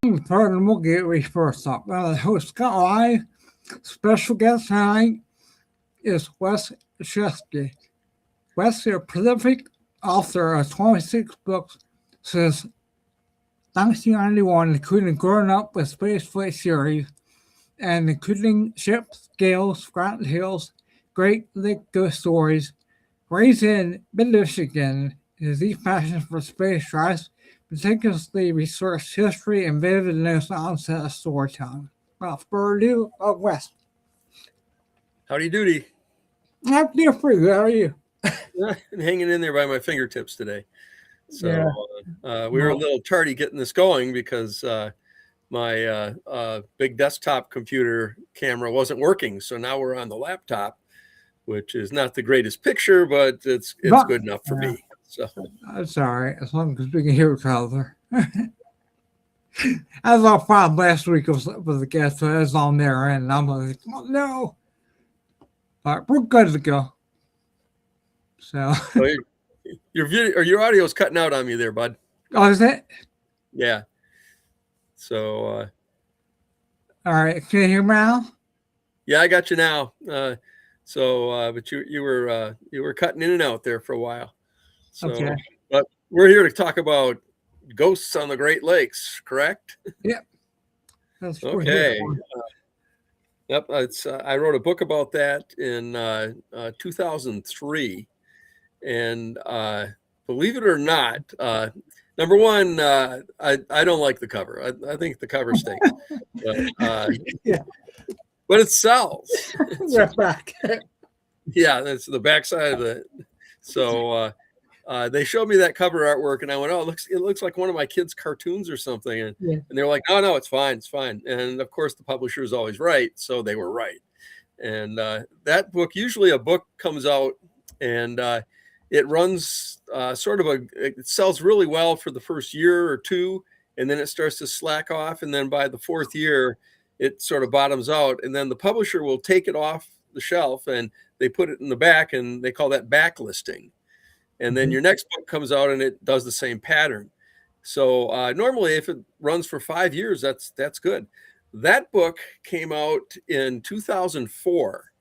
Paranormal Gateway first up. The host Scott Live. Special guest tonight is Wes Oleszewski. Wes is a prolific author of 26 books since 1991, including Growing Up with Spaceflight series and including Ships, Gales, Forgotten Hills, Great Lake Ghost Stories. Raised in Mid-Michigan, his deep passion for space drives meticulously researched history and vividness onset of storytelling. Well, for you, West. Howdy doody. I'm doing pretty good. How are you? I'm hanging in there by my fingertips today. So Yeah. we were a little tardy getting this going because my big desktop computer camera wasn't working. So now we're on the laptop, which is not the greatest picture, but it's good enough for me. So that's all right, as long as we can hear each other. I was all problem last week with the guest, so I was on there, and I'm like, oh, no. All right, we're good to go. So your audio is cutting out on me there, bud. Oh, is it? Yeah. So all right, can you hear me now? Yeah, I got you now. But you were cutting in and out there for a while. So, okay. But we're here to talk about ghosts on the Great Lakes, correct? Yep. That's okay. Yep. I wrote a book about that in 2003, and believe it or not, number one, I don't like the cover. I think the cover stinks. Yeah. But it sells. back. Yeah, that's the backside of it. So they showed me that cover artwork, and I went, "Oh, it looks like one of my kids' cartoons or something." And they were like, "No, it's fine, it's fine." And of course, the publisher is always right, so they were right. And that book, usually a book comes out, and it runs it sells really well for the first year or two, and then it starts to slack off, and then by the fourth year, it sort of bottoms out, and then the publisher will take it off the shelf and they put it in the back, and they call that backlisting. And then your next book comes out and it does the same pattern. So normally if it runs for 5 years, that's good. That book came out in 2004,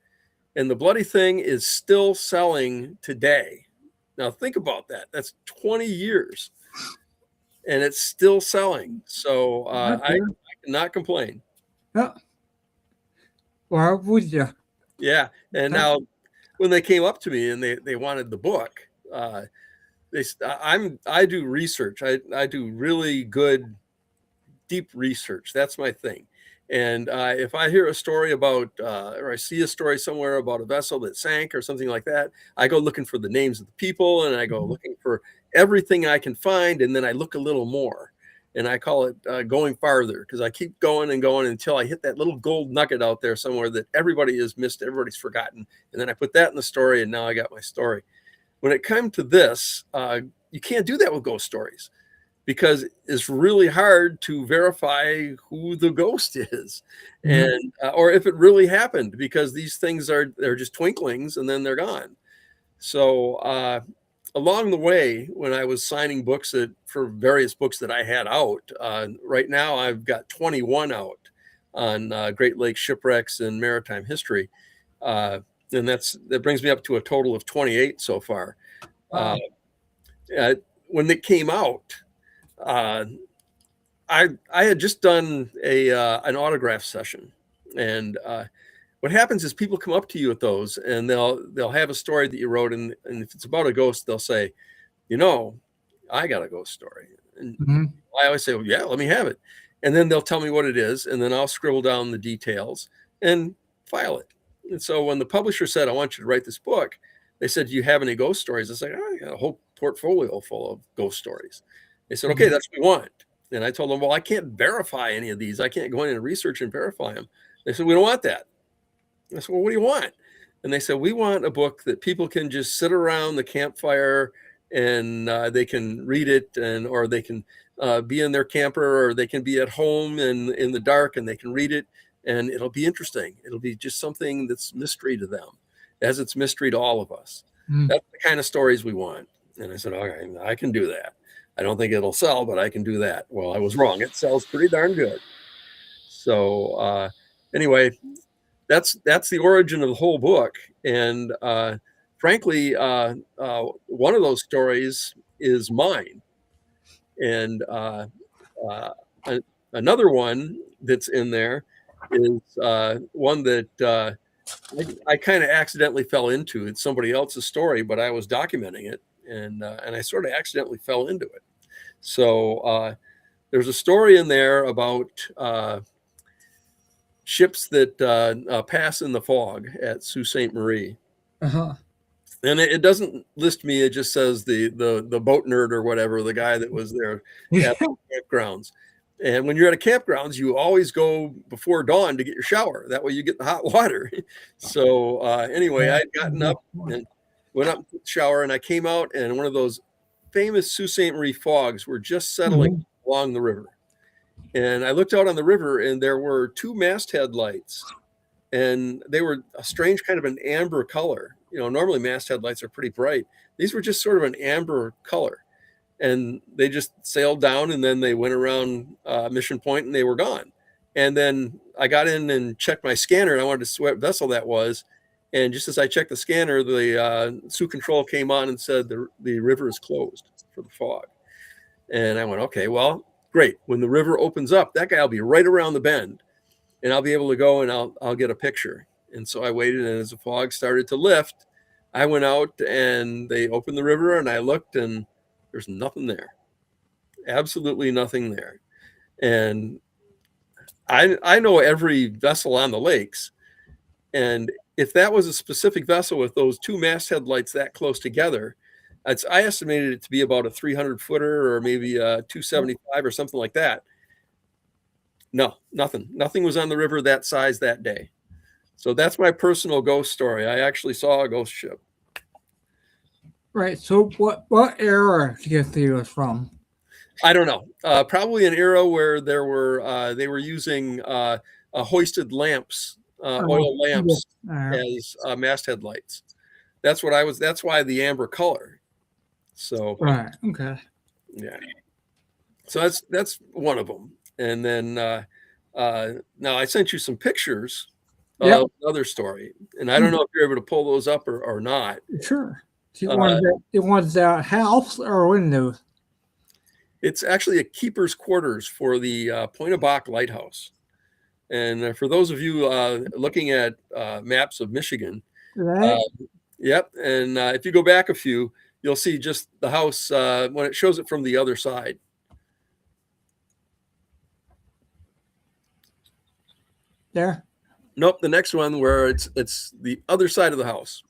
and the bloody thing is still selling today. Now think about that. That's 20 years and it's still selling. So I cannot complain. Yeah. Or would you? Yeah. And now when they came up to me and they wanted the book, I do research. I do really good, deep research. That's my thing. And if I hear a story about, or I see a story somewhere about a vessel that sank or something like that, I go looking for the names of the people, and I go looking for everything I can find, and then I look a little more. And I call it going farther, because I keep going and going until I hit that little gold nugget out there somewhere that everybody has missed, everybody's forgotten. And then I put that in the story, and now I got my story. When it comes to this, you can't do that with ghost stories, because it's really hard to verify who the ghost is, and or if it really happened, because these things they're just twinklings and then they're gone. So along the way, when I was signing books for various books that I had out, right now I've got 21 out on Great Lakes shipwrecks and maritime history, and that brings me up to a total of 28 so far. Wow. When it came out, I had just done an autograph session, and what happens is people come up to you at those, and they'll have a story that you wrote, and if it's about a ghost, they'll say, I got a ghost story, and I always say, well, yeah, let me have it, and then they'll tell me what it is, and then I'll scribble down the details and file it. And so when the publisher said, I want you to write this book, they said, do you have any ghost stories? I said, I got a whole portfolio full of ghost stories. They said, okay, that's what we want. And I told them, well, I can't verify any of these. I can't go in and research and verify them. They said, we don't want that. I said, well, what do you want? And they said, we want a book that people can just sit around the campfire and they can read it, or they can be in their camper, or they can be at home and in the dark and they can read it, and it'll be interesting. It'll be just something that's mystery to them, as it's mystery to all of us. That's the kind of stories we want. And I said, okay, I can do that. I don't think it'll sell, but I can do that. Well, I was wrong. It sells pretty darn good. So anyway, that's the origin of the whole book. And frankly, one of those stories is mine. And uh, another one that's in there is one that I kind of accidentally fell into. It's somebody else's story, but I was documenting it, and I sort of accidentally fell into it. So there's a story in there about ships that pass in the fog at Sault Ste. Marie. Uh-huh. And it doesn't list me. It just says the boat nerd or whatever, the guy that was there at the campgrounds. And when you're at a campgrounds, you always go before dawn to get your shower. That way you get the hot water. So anyway, I'd gotten up and went up to the shower, and I came out, and one of those famous Sault Ste. Marie fogs were just settling along the river. And I looked out on the river, and there were two masthead lights, and they were a strange kind of an amber color. You know, normally masthead lights are pretty bright. These were just sort of an amber color, and they just sailed down, and then they went around Mission Point, and they were gone. And then I got in and checked my scanner, and I wanted to see what vessel that was. And just as I checked the scanner, the Sioux Control came on and said the river is closed for the fog. And I went, okay, well, great. When the river opens up, that guy will be right around the bend, and I'll be able to go and I'll get a picture. And so I waited, and as the fog started to lift, I went out and they opened the river, and I looked, and there's nothing there. Absolutely nothing there. And I know every vessel on the lakes. And if that was a specific vessel with those two masthead lights that close together, I estimated it to be about a 300 footer or maybe a 275 or something like that. No, nothing. Nothing was on the river that size that day. So that's my personal ghost story. I actually saw a ghost ship. Right. So what era do you think it was from? I don't know. Probably an era where they were using hoisted lamps, oil lamps as masthead lights. That's why the amber color. So right. Okay. Yeah. So that's one of them. And then now I sent you some pictures of another story, and I don't know if you're able to pull those up or not. Sure. You want the house or windows? It's actually a keeper's quarters for the Point of Bach Lighthouse. And for those of you looking at maps of Michigan, yep. And if you go back a few, you'll see just the house when it shows it from the other side. There? Nope, the next one where it's the other side of the house.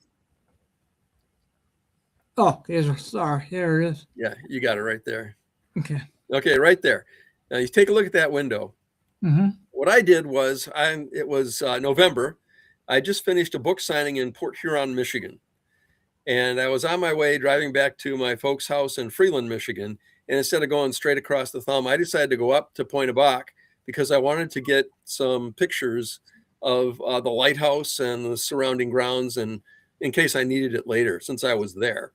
Oh, sorry. There it is. Yeah, you got it right there. Okay. Okay, right there. Now you take a look at that window. Mm-hmm. What I did was, it was November. I just finished a book signing in Port Huron, Michigan. And I was on my way driving back to my folks' house in Freeland, Michigan. And instead of going straight across the Thumb, I decided to go up to Point of Bach because I wanted to get some pictures of the lighthouse and the surrounding grounds, and in case I needed it later, since I was there.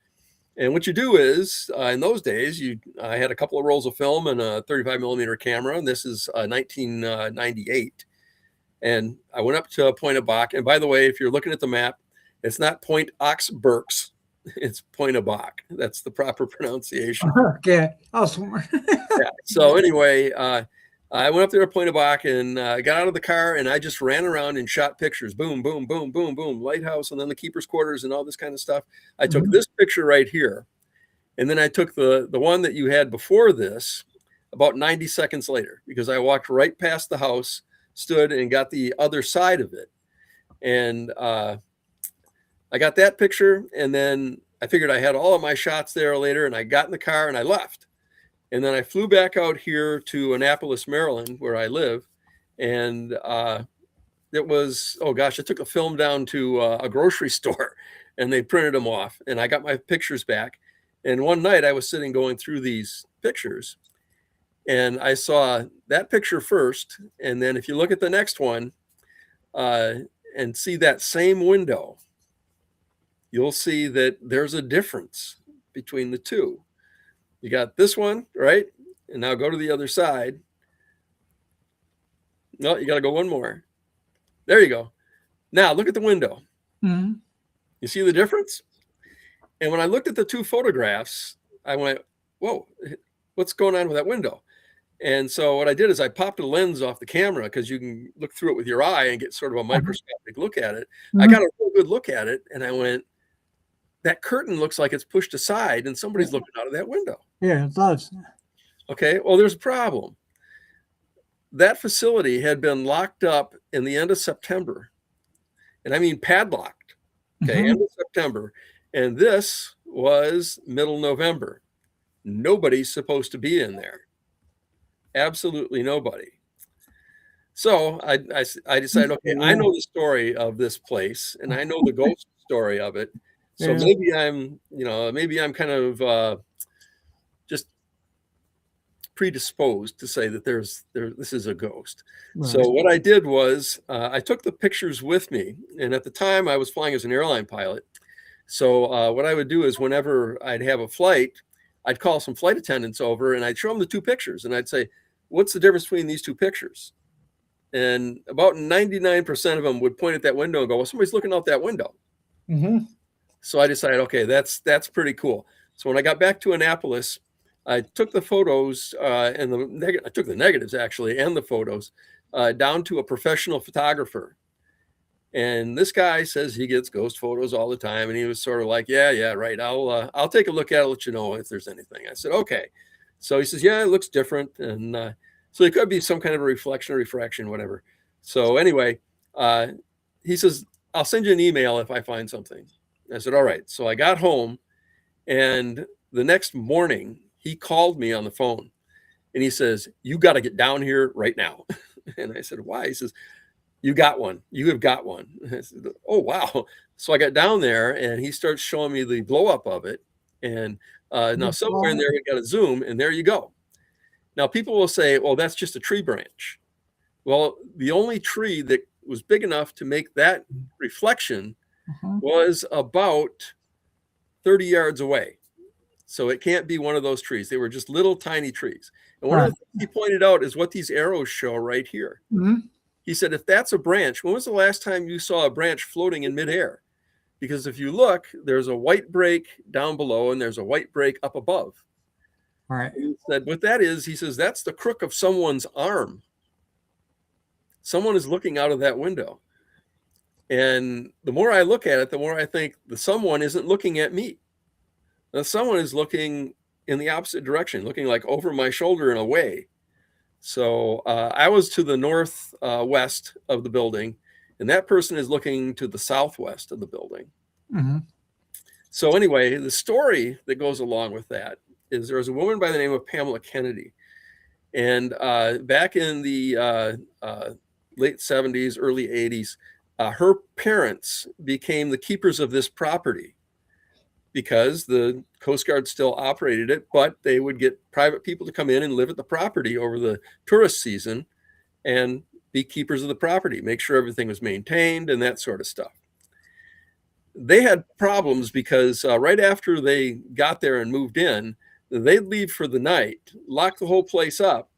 And what you do is, in those days, I had a couple of rolls of film and a 35 millimeter camera, and this is 1998. And I went up to Point of Bach. And by the way, if you're looking at the map, it's not Point Ox Berks, it's Point of Bach. That's the proper pronunciation. Okay. Awesome. Yeah. So anyway, I went up there to Point of Bach and got out of the car, and I just ran around and shot pictures. Boom, boom, boom, boom, boom. Lighthouse, and then the keeper's quarters and all this kind of stuff. I took this picture right here, and then I took the one that you had before this about 90 seconds later, because I walked right past the house, stood and got the other side of it. And I got that picture, and then I figured I had all of my shots there later, and I got in the car and I left. And then I flew back out here to Annapolis, Maryland, where I live. And it was, oh gosh, I took a film down to a grocery store, and they printed them off, and I got my pictures back. And one night I was sitting going through these pictures, and I saw that picture first. And then if you look at the next one and see that same window, you'll see that there's a difference between the two. You got this one, right? And now go to the other side. No, you got to go one more. There you go. Now look at the window. Mm-hmm. You see the difference? And when I looked at the two photographs, I went, whoa, what's going on with that window? And so what I did is I popped a lens off the camera because you can look through it with your eye and get sort of a microscopic look at it. I got a real good look at it, and I went, that curtain looks like it's pushed aside and somebody's looking out of that window. Yeah, it does. Okay, well, there's a problem. That facility had been locked up in the end of September, and I mean padlocked. Okay, end of September, and this was middle November. Nobody's supposed to be in there. Absolutely nobody. So I decided, okay, I know the story of this place, and I know the ghost story of it. So maybe I'm kind of just predisposed to say that this is a ghost. Right. So what I did was I took the pictures with me, and at the time I was flying as an airline pilot. So what I would do is whenever I'd have a flight, I'd call some flight attendants over and I'd show them the two pictures, and I'd say, what's the difference between these two pictures? And about 99% of them would point at that window and go, well, somebody's looking out that window. So I decided, okay, that's pretty cool. So when I got back to Annapolis, I took the photos and I took the negatives actually and the photos down to a professional photographer. And this guy says he gets ghost photos all the time, and he was sort of like, yeah, right. I'll take a look at it, let you know if there's anything. I said, okay. So he says, yeah, it looks different, and so it could be some kind of a reflection or refraction, whatever. So anyway, he says, I'll send you an email if I find something. I said, all right. So I got home, and the next morning he called me on the phone, and he says, you got to get down here right now. And I said, why? He says, you got one. You have got one. I said, oh, wow. So I got down there, and he starts showing me the blow up of it. And now somewhere in there, we got a zoom, and there you go. Now people will say, well, that's just a tree branch. Well, the only tree that was big enough to make that reflection was about 30 yards away. So it can't be one of those trees. They were just little tiny trees. And one of the things he pointed out is what these arrows show right here. He said, if that's a branch, when was the last time you saw a branch floating in midair? Because if you look, there's a white break down below and there's a white break up above. All right. He said, what that is, he says, that's the crook of someone's arm. Someone is looking out of that window. And the more I look at it, the more I think the someone isn't looking at me. The someone is looking in the opposite direction, looking like over my shoulder and away. So I was to the northwest of the building, and that person is looking to the southwest of the building. So anyway, the story that goes along with that is there was a woman by the name of Pamela Kennedy. And back in the late 70s, early 80s, her parents became the keepers of this property because the Coast Guard still operated it, but they would get private people to come in and live at the property over the tourist season and be keepers of the property, make sure everything was maintained and that sort of stuff. They had problems because right after they got there and moved in, they'd leave for the night, lock the whole place up,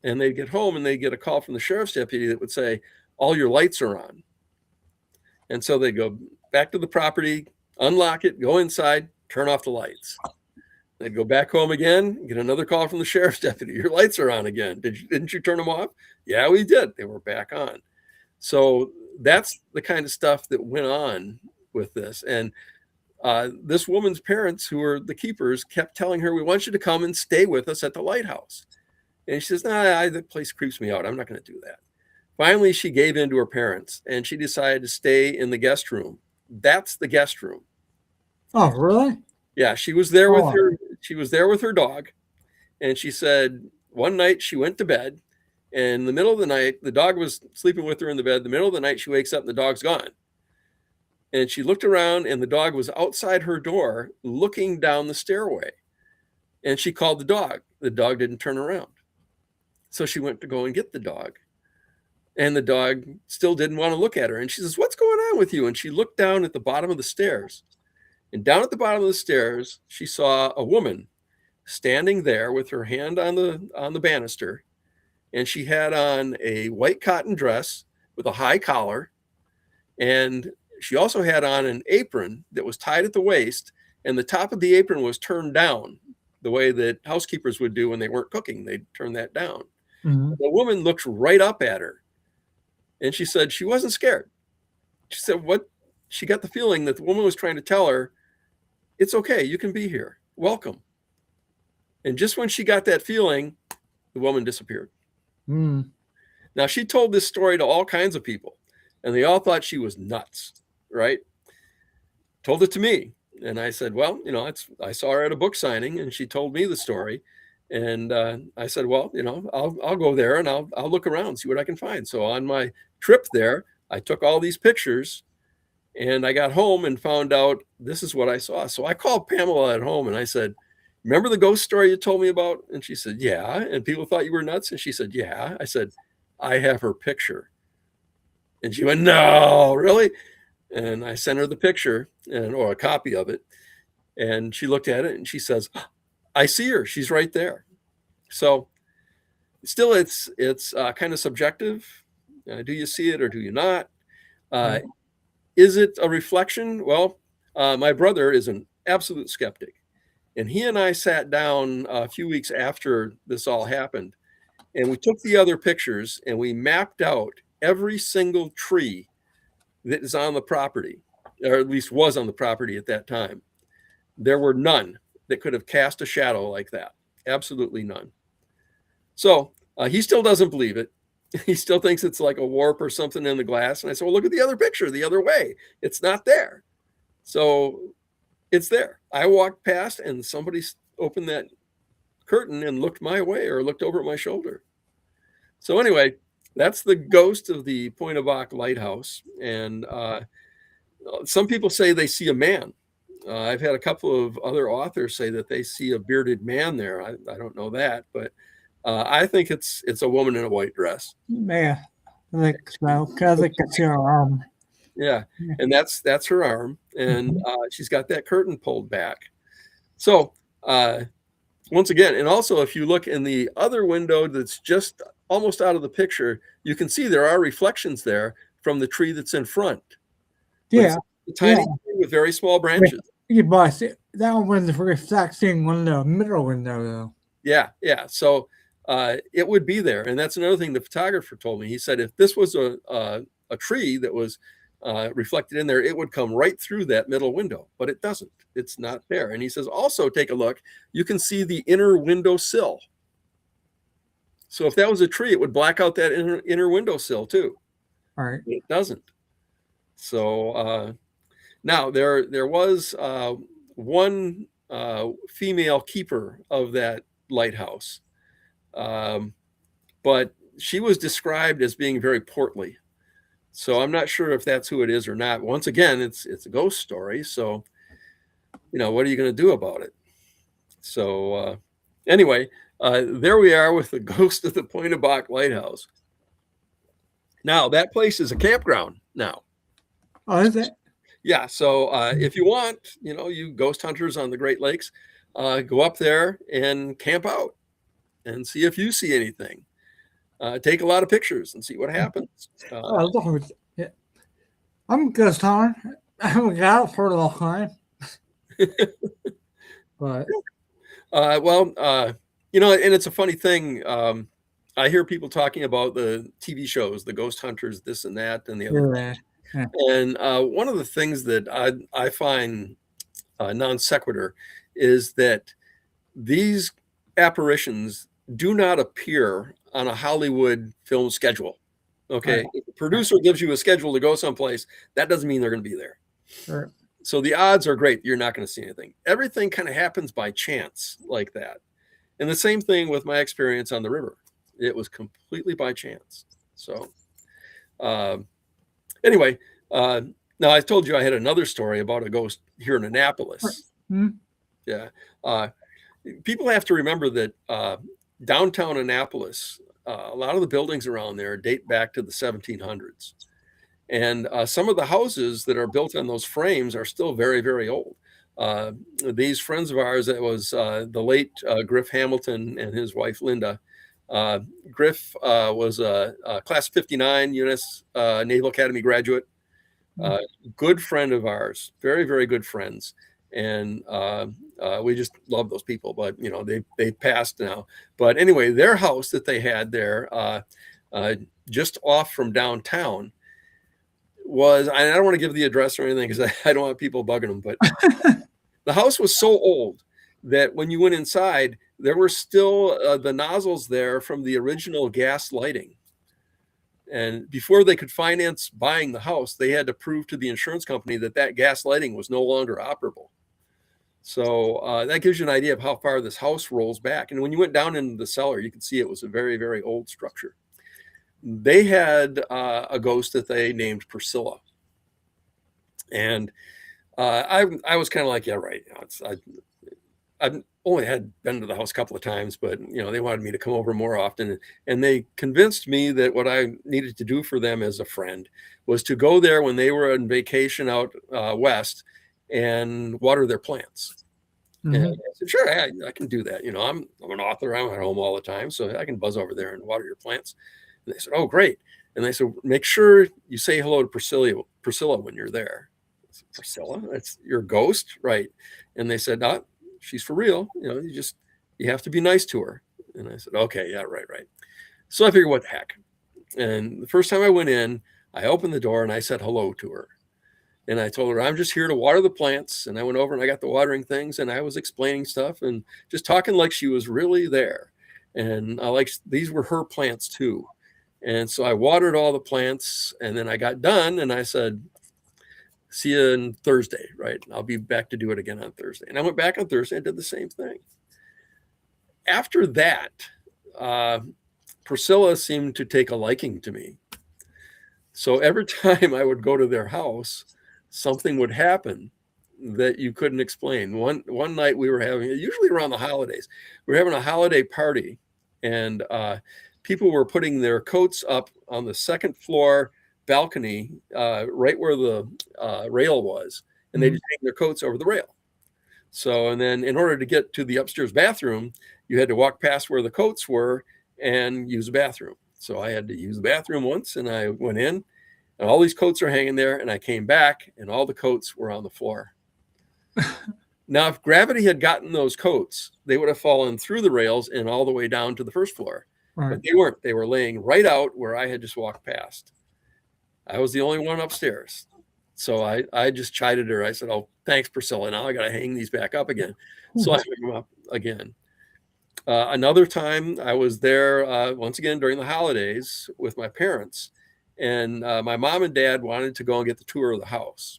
and they'd get home and they'd get a call from the sheriff's deputy that would say, all your lights are on. And so they'd go back to the property, unlock it, go inside, turn off the lights. They'd go back home again, get another call from the sheriff's deputy. Your lights are on again. Didn't you turn them off? Yeah, we did. They were back on. So that's the kind of stuff that went on with this. And this woman's parents, who were the keepers, kept telling her, we want you to come and stay with us at the lighthouse. And she says, nah, the place creeps me out. I'm not going to do that. Finally, she gave in to her parents, and she decided to stay in the guest room. That's the guest room. Oh, really? Yeah, she was there with her. She was there with her dog, and she said one night she went to bed, and in the middle of the night, the dog was sleeping with her in the bed. In the middle of the night, she wakes up and the dog's gone. And she looked around, and the dog was outside her door, looking down the stairway. And she called the dog. The dog didn't turn around, so she went to go and get the dog. And the dog still didn't want to look at her. And she says, what's going on with you? And she looked down at the bottom of the stairs. And down at the bottom of the stairs, she saw a woman standing there with her hand on the banister, and she had on a white cotton dress with a high collar, and she also had on an apron that was tied at the waist, and the top of the apron was turned down the way that housekeepers would do when they weren't cooking. They'd turn that down. Mhm. The woman looked right up at her, and she said she wasn't scared. She said what she got the feeling that the woman was trying to tell her, it's okay, you can be here. Welcome. And just when she got that feeling, the woman disappeared. Mm. Now, she told this story to all kinds of people, and they all thought she was nuts, right? Told it to me. And I said, well, I saw her at a book signing, and she told me the story. And I said, well, I'll go there and I'll look around, see what I can find. So on my trip there, I took all these pictures, and I got home and found out this is what I saw. So I called Pamela at home and I said, remember the ghost story you told me about? And she said, yeah. And people thought you were nuts. And she said, yeah. I said, I have her picture. And she went, no, really? And I sent her the picture or a copy of it. And she looked at it and she says, I see her. She's right there. So still, it's kind of subjective. Do you see it or do you not? Is it a reflection? Well, my brother is an absolute skeptic. And he and I sat down a few weeks after this all happened, and we took the other pictures and we mapped out every single tree that is on the property, or at least was on the property at that time. There were none that could have cast a shadow like that. Absolutely none. So he still doesn't believe it. He still thinks it's like a warp or something in the glass. And I said, well, look at the other picture the other way. It's not there. So it's there. I walked past and somebody opened that curtain and looked my way or looked over at my shoulder. So anyway, that's the ghost of the Point of Bach lighthouse. And some people say they see a man. I've had a couple of other authors say that they see a bearded man there. I don't know that, but I think it's a woman in a white dress. Yeah, I think so. Because I think it's your arm. Yeah, and that's her arm, and she's got that curtain pulled back. So once again, and also if you look in the other window that's just almost out of the picture, you can see there are reflections there from the tree that's in front. Yeah, a tiny tree with very small branches. Yeah, but that one's reflecting on the middle window, though. Yeah. So it would be there, and that's another thing the photographer told me. He said if this was a tree that was reflected in there, it would come right through that middle window, but it doesn't. It's not there. And he says, also take a look. You can see the inner window sill. So if that was a tree, it would black out that inner window sill too. All right. It doesn't. So now there was one female keeper of that lighthouse, but she was described as being very portly. So I'm not sure if that's who it is or not. Once again, it's a ghost story. So, what are you going to do about it? So anyway, there we are with the ghost of the Point of Bach lighthouse. Now that place is a campground now. Oh, is it? Yeah. So if you want, you ghost hunters on the Great Lakes, go up there and camp out and see if you see anything. Take a lot of pictures and see what happens. Yeah. I'm a ghost hunter. I haven't got out for a long time. But and it's a funny thing. I hear people talking about the TV shows, the ghost hunters, this and that, and the other. Yeah. And one of the things that I find non sequitur is that these apparitions do not appear on a Hollywood film schedule. Okay. Right. If the producer gives you a schedule to go someplace, that doesn't mean they're going to be there. Sure. So the odds are great. You're not going to see anything. Everything kind of happens by chance like that. And the same thing with my experience on the river. It was completely by chance. So anyway, now I told you I had another story about a ghost here in Annapolis. Mm-hmm. Yeah. People have to remember that downtown Annapolis, a lot of the buildings around there date back to the 1700s. And some of the houses that are built on those frames are still very, very old. these friends of ours, that was the late Griff Hamilton and his wife, Linda. Griff was a class 59 U.S. Naval Academy graduate, good friend of ours, very, very good friends. And we just love those people, but they passed now. But anyway, their house that they had there, just off from downtown, was, I don't want to give the address or anything because I don't want people bugging them, but the house was so old that when you went inside, there were still the nozzles there from the original gas lighting. And before they could finance buying the house, they had to prove to the insurance company that gas lighting was no longer operable. So that gives you an idea of how far this house rolls back. And when you went down into the cellar, you could see it was a very, very old structure. They had a ghost that they named Priscilla. And I was kind of like, yeah, right. I've only been to the house a couple of times, but they wanted me to come over more often. And they convinced me that what I needed to do for them as a friend was to go there when they were on vacation out west and water their plants. Mm-hmm. And I said, sure, I can do that. I'm an author. I'm at home all the time, so I can buzz over there and water your plants. And they said, oh, great. And they said, make sure you say hello to Priscilla when you're there. I said, Priscilla? That's your ghost? Right. And they said, no, she's for real. You have to be nice to her. And I said, okay, yeah, right. So I figured, what the heck? And the first time I went in, I opened the door and I said hello to her. And I told her, I'm just here to water the plants. And I went over and I got the watering things and I was explaining stuff and just talking like she was really there. And these were her plants too. And so I watered all the plants and then I got done and I said, see you on Thursday, right? I'll be back to do it again on Thursday. And I went back on Thursday and did the same thing. After that, Priscilla seemed to take a liking to me. So every time I would go to their house, something would happen that you couldn't explain. One night we were having, usually around the holidays, we were having a holiday party and people were putting their coats up on the second floor balcony, right where the rail was, and they just hang their coats over the rail. So, and then in order to get to the upstairs bathroom, you had to walk past where the coats were and use the bathroom. So I had to use the bathroom once, and I went in, and all these coats are hanging there, and I came back, and all the coats were on the floor. Now, if gravity had gotten those coats, they would have fallen through the rails and all the way down to the first floor. Right. But they weren't. They were laying right out where I had just walked past. I was the only one upstairs. So I just chided her. I said, oh, thanks, Priscilla. Now I got to hang these back up again. So I hung them up again. Another time I was there once again during the holidays with my parents. And my mom and dad wanted to go and get the tour of the house.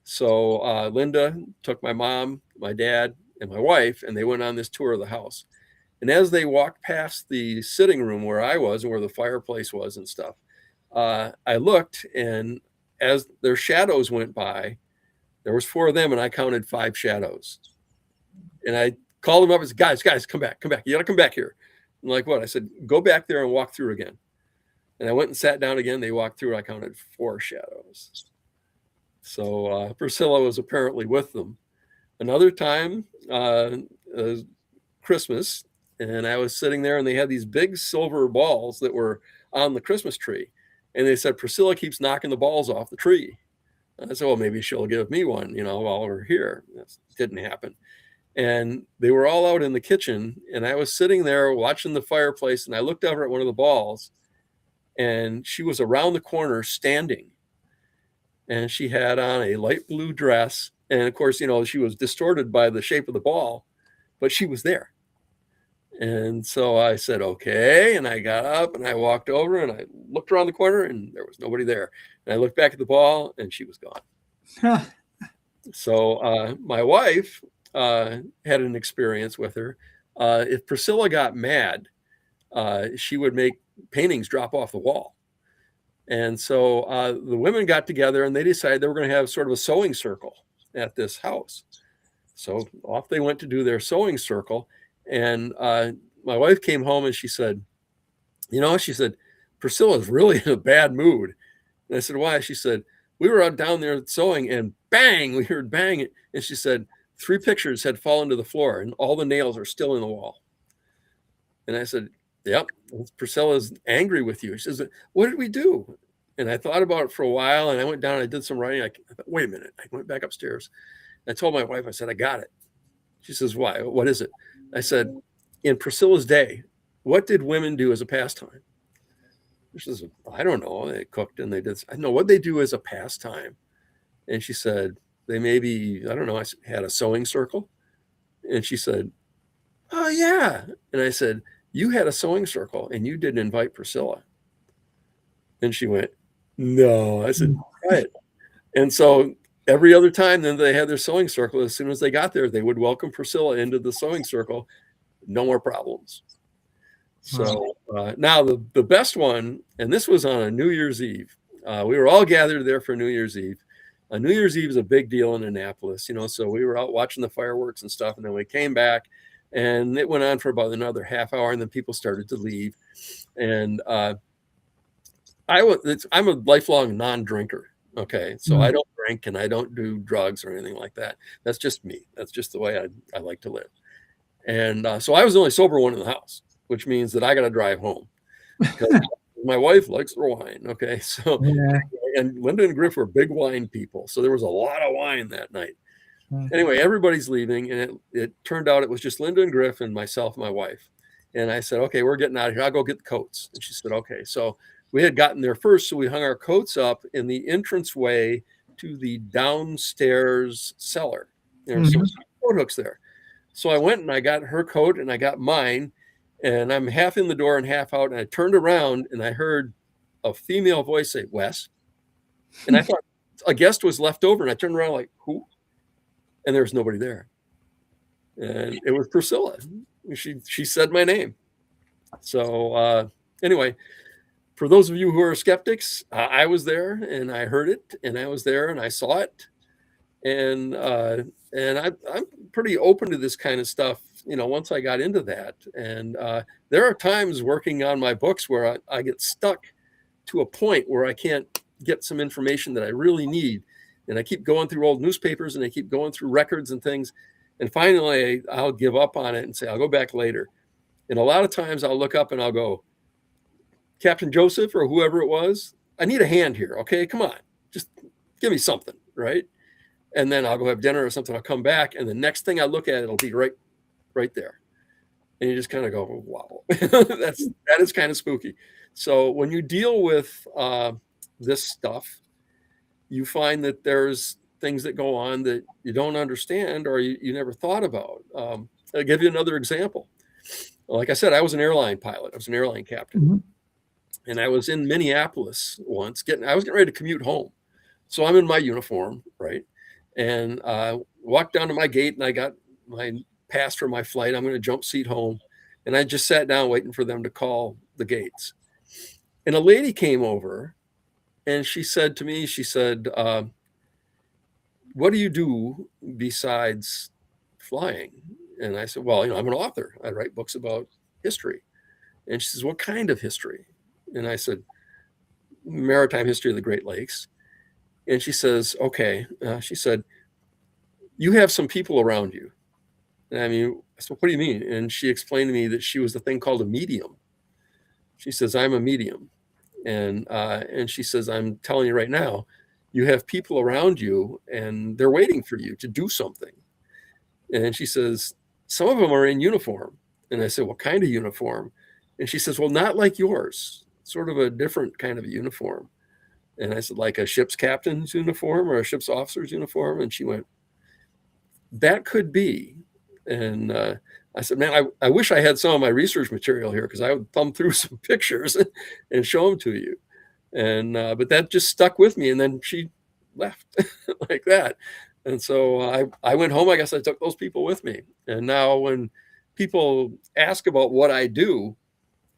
So Linda took my mom, my dad, and my wife, and they went on this tour of the house. And as they walked past the sitting room where I was and where the fireplace was and stuff, I looked, and as their shadows went by, there was 4 of them, and I counted 5 shadows. And I called them up and said, guys, come back. You got to come back here. I'm like, what? I said, go back there and walk through again. And I went and sat down again. They walked through. I counted 4 shadows. So Priscilla was apparently with them. Another time, Christmas, and I was sitting there, and they had these big silver balls that were on the Christmas tree. And they said, Priscilla keeps knocking the balls off the tree. And I said, well, maybe she'll give me one, while we're here. That didn't happen. And they were all out in the kitchen, and I was sitting there watching the fireplace, and I looked over at one of the balls, and she was around the corner standing. And she had on a light blue dress. And of course, she was distorted by the shape of the ball, but she was there. And so I said, okay. And I got up and I walked over and I looked around the corner and there was nobody there. And I looked back at the ball and she was gone. So my wife had an experience with her. If Priscilla got mad, she would make paintings drop off the wall. And so the women got together and they decided they were going to have sort of a sewing circle at this house. So off they went to do their sewing circle. And my wife came home and she said, Priscilla's really in a bad mood. And I said, why? She said, we were out down there sewing and bang, we heard bang. And she said, 3 pictures had fallen to the floor and all the nails are still in the wall. And I said, yep, Priscilla's angry with you. She says, what did we do? And I thought about it for a while, and I went down and I did some writing. I thought, wait a minute. I went back upstairs. I told my wife, I said, I got it. She says, why? What is it? I said, in Priscilla's day, what did women do as a pastime? She says, I don't know. They cooked and they did. I know what they do as a pastime. And she said, they maybe, I don't know, I had a sewing circle. And she said, oh, yeah. And I said, you had a sewing circle and you didn't invite Priscilla. And she went, no. I said, right. And so every other time then they had their sewing circle, as soon as they got there, they would welcome Priscilla into the sewing circle. No more problems. So now the best one, and this was on a New Year's Eve. We were all gathered there for New Year's Eve. New Year's Eve is a big deal in Annapolis, so we were out watching the fireworks and stuff. And then we came back and it went on for about another half hour. And then people started to leave. And I'm a lifelong non-drinker. Okay. So I don't drink and I don't do drugs or anything like that. That's just me. That's just the way I like to live. And so I was the only sober one in the house, which means that I got to drive home because my wife likes her wine. Okay. So, and Linda and Griff were big wine people. So there was a lot of wine that night. Anyway, everybody's leaving. And it turned out it was just Linda and Griff and myself and my wife. And I said, okay, we're getting out of here. I'll go get the coats. And she said, okay. So we had gotten there first. So we hung our coats up in the entranceway to the downstairs cellar. There's some coat hooks there. So I went and I got her coat and I got mine. And I'm half in the door and half out. And I turned around and I heard a female voice say, Wes. And I thought a guest was left over. And I turned around like, who? And there was nobody there. And it was Priscilla. She said my name. So anyway, for those of you who are skeptics, I was there and I heard it and I was there and I saw it. And I'm pretty open to this kind of stuff, once I got into that. And there are times working on my books where I get stuck to a point where I can't get some information that I really need. And I keep going through old newspapers and I keep going through records and things. And finally, I'll give up on it and say, I'll go back later. And a lot of times I'll look up and I'll go, Captain Joseph or whoever it was, I need a hand here. Okay, come on, just give me something, right? And then I'll go have dinner or something. I'll come back. And the next thing I look at, it'll be right there. And you just kind of go, wow, that is kind of spooky. So when you deal with this stuff, you find that there's things that go on that you don't understand or you never thought about. I'll give you another example. Like I said, I was an airline pilot. I was an airline captain. And I was in Minneapolis once. I was getting ready to commute home. So I'm in my uniform, right? And walked down to my gate and I got my pass for my flight. I'm going to jump seat home. And I just sat down waiting for them to call the gates. And a lady came over and she said to me, what do you do besides flying? And I said, well, I'm an author. I write books about history. And she says, what kind of history? And I said, maritime history of the Great Lakes. And she says, okay. She said, you have some people around you. And I said, what do you mean? And she explained to me that she was the thing called a medium. She says, I'm a medium. And she says, I'm telling you right now, you have people around you and they're waiting for you to do something. And she says, some of them are in uniform. And I said, what kind of uniform? And she says, well, not like yours, sort of a different kind of a uniform. And I said, like a ship's captain's uniform or a ship's officer's uniform? And she went, that could be. And I said, man, I wish I had some of my research material here because I would thumb through some pictures and show them to you. And but that just stuck with me. And then she left like that. And so I went home. I guess I took those people with me. And now when people ask about what I do,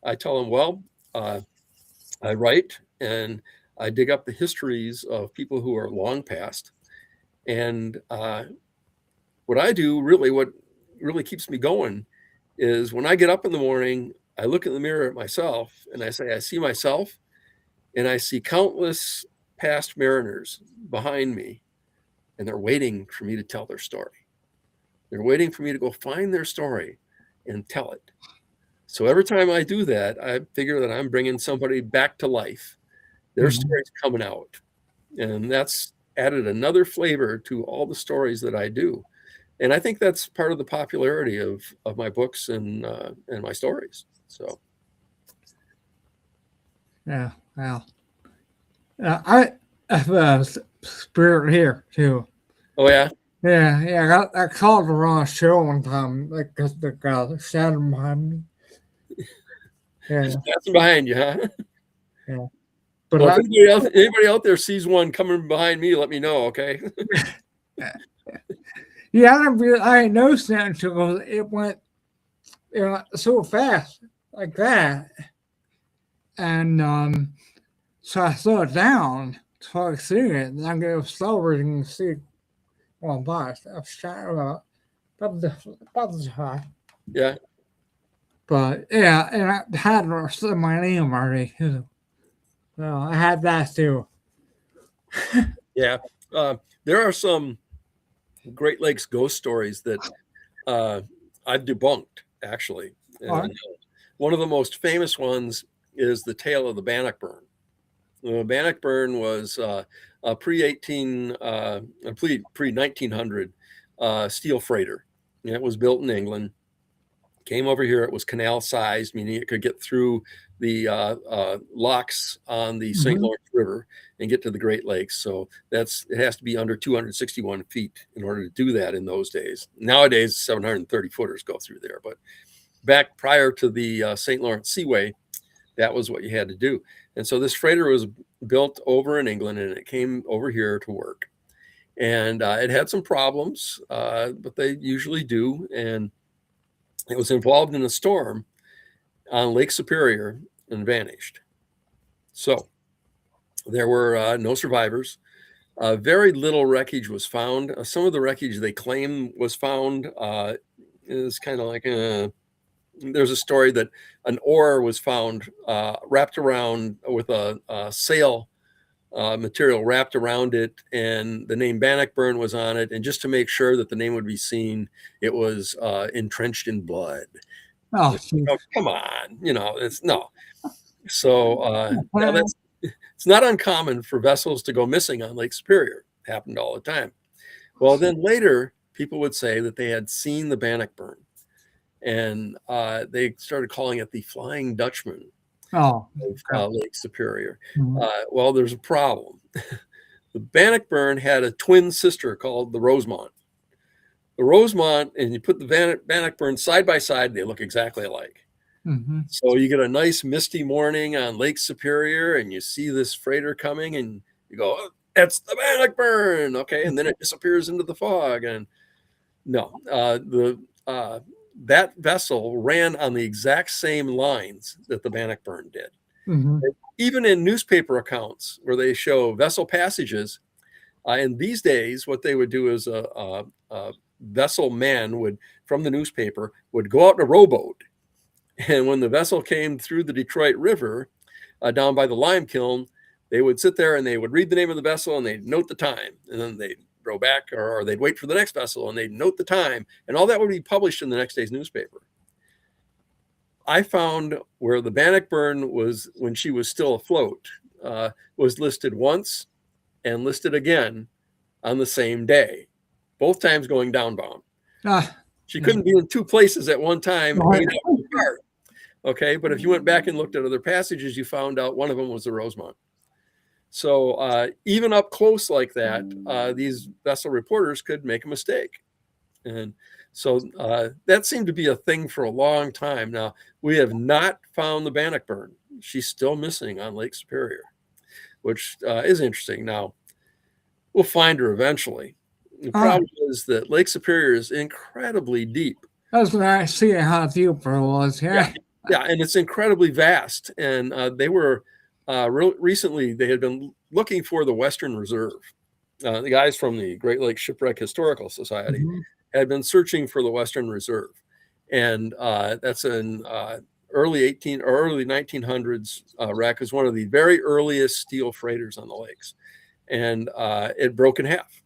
I tell them, well, I write and I dig up the histories of people who are long past. And what I do, what really keeps me going is when I get up in the morning, I look in the mirror at myself and I say, I see myself and I see countless past mariners behind me and they're waiting for me to tell their story. They're waiting for me to go find their story and tell it. So every time I do that, I figure that I'm bringing somebody back to life. Their story's coming out. And that's added another flavor to all the stories that I do. And I think that's part of the popularity of my books and my stories. So Yeah. Wow. I have a spirit here too. oh yeah. Yeah. I called the wrong show one time, like because the guy standing behind me. Yeah. Just passing behind you, huh? Yeah. But Well, if anybody out there sees one coming behind me, let me know, okay? yeah, I didn't notice that until it went, so fast like that, and so I slowed it down so I could see it, and I go slower and see one box. I was trying about the high, Yeah. but yeah, and I had my name already too. So I had that too. Yeah. There are some Great Lakes ghost stories that I've debunked, actually. Alright. And one of the most famous ones is the tale of the Bannockburn. The Bannockburn was a pre-1900 steel freighter. And it was built in England. Came over here. It was canal sized, meaning it could get through the locks on the St. Lawrence River and get to the Great Lakes. So it has to be under 261 feet in order to do that in those days. Nowadays, 730 footers go through there. But back prior to the St. Lawrence Seaway, that was what you had to do. And so this freighter was built over in England, and it came over here to work. And it had some problems, but they usually do. And it was involved in a storm on Lake Superior and vanished. So there were no survivors. Very little wreckage was found. Some of the wreckage they claim was found is kind of like there's a story that an oar was found wrapped around with a sail material wrapped around it, and the name Bannockburn was on it. And just to make sure that the name would be seen, it was entrenched in blood. Oh, Come on, it's no. So now it's not uncommon for vessels to go missing on Lake Superior. It happened all the time. Well, then later people would say that they had seen the Bannockburn, and they started calling it the Flying Dutchman oh, of Lake Superior. Mhm. Well, there's a problem. The Bannockburn had a twin sister called the Rosemont. The Rosemont, and you put the Bannockburn side by side, they look exactly alike. So you get a nice misty morning on Lake Superior, and you see this freighter coming, and you go, oh, "That's the Bannockburn," okay, and then it disappears into the fog. And no, that vessel ran on the exact same lines that the Bannockburn did. Even in newspaper accounts where they show vessel passages, in these days, what they would do is a vessel man would, from the newspaper, would go out in a rowboat. And when the vessel came through the Detroit River down by the lime kiln, they would sit there and they would read the name of the vessel and they'd note the time. And then they'd row back, or they'd wait for the next vessel and they'd note the time. And all that would be published in the next day's newspaper. I found where the Bannockburn was, when she was still afloat, was listed once and listed again on the same day, both times going downbound. She couldn't be in two places at one time. Okay, but if you went back and looked at other passages, you found out one of them was the Rosemont. So even up close like that, these vessel reporters could make a mistake. And so that seemed to be a thing for a long time. Now, we have not found the Bannockburn. She's still missing on Lake Superior, which is interesting. Now, we'll find her eventually. The problem is that Lake Superior is incredibly deep. That's when I see how deep it was. Yeah, and it's incredibly vast. And they were recently, they had been looking for the Western Reserve. The guys from the Great Lakes Shipwreck Historical Society had been searching for the Western Reserve. And that's an early 1900s wreck. Is one of the very earliest steel freighters on the lakes. And it broke in half.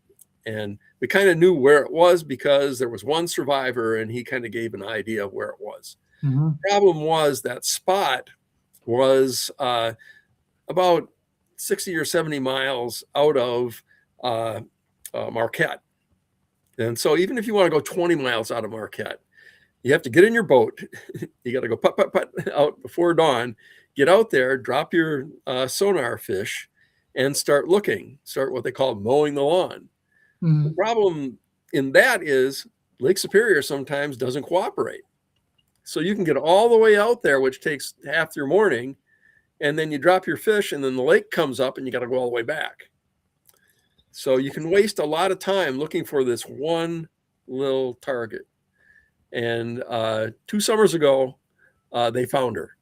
And we kind of knew where it was because there was one survivor and he kind of gave an idea of where it was. Mm-hmm. Problem was that spot was about 60 or 70 miles out of Marquette. And so even if you want to go 20 miles out of Marquette, you have to get in your boat. You got to go put out before dawn, get out there, drop your sonar fish, and start looking, start what they call mowing the lawn. Mm-hmm. The problem in that is Lake Superior sometimes doesn't cooperate. So you can get all the way out there, which takes half your morning, and then you drop your fish, and then the lake comes up, and you got to go all the way back. So you can waste a lot of time looking for this one little target. And 2 summers ago, they found her.